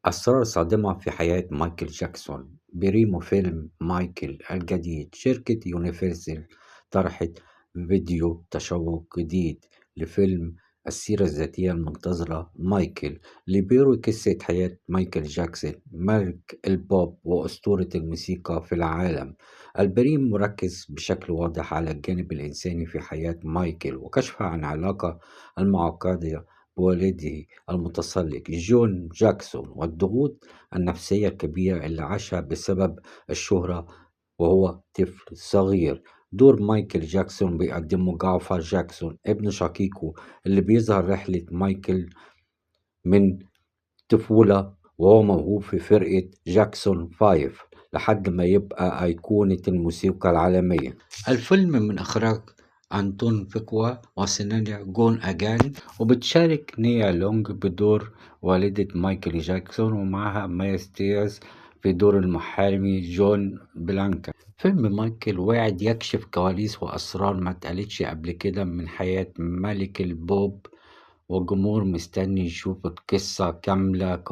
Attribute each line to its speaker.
Speaker 1: أسرار صادمة في حياة مايكل جاكسون. بريمو فيلم مايكل الجديد. شركة يونيفرسال طرحت فيديو تشوق جديد لفيلم السيرة الذاتية المنتظرة مايكل، اللي بيروي قصة حياة مايكل جاكسون ملك البوب وأسطورة الموسيقى في العالم. البريم مركز بشكل واضح على الجانب الإنساني في حياة مايكل، وكشف عن علاقة المعقدة بوالده المتسلق جون جاكسون، والضغوط النفسية الكبيرة اللي عاشها بسبب الشهرة وهو طفل صغير. دور مايكل جاكسون بيقدمه جعفر جاكسون ابن شقيقه، اللي بيظهر رحلة مايكل من طفولة وهو موهوب في فرقة جاكسون 5 لحد ما يبقى أيقونة الموسيقى العالمية. الفيلم من إخراج أنتون فيكوا وسيناريو جون أجان، وبتشارك نيا لونج بدور والدة مايكل جاكسون، ومعها مايا ستيرز في دور المحامي جون بلانكا. فيلم مايكل واعد يكشف كواليس وأسرار ما اتقالتش قبل كده من حياة ملك البوب، والجمهور مستني يشوف القصة كاملة.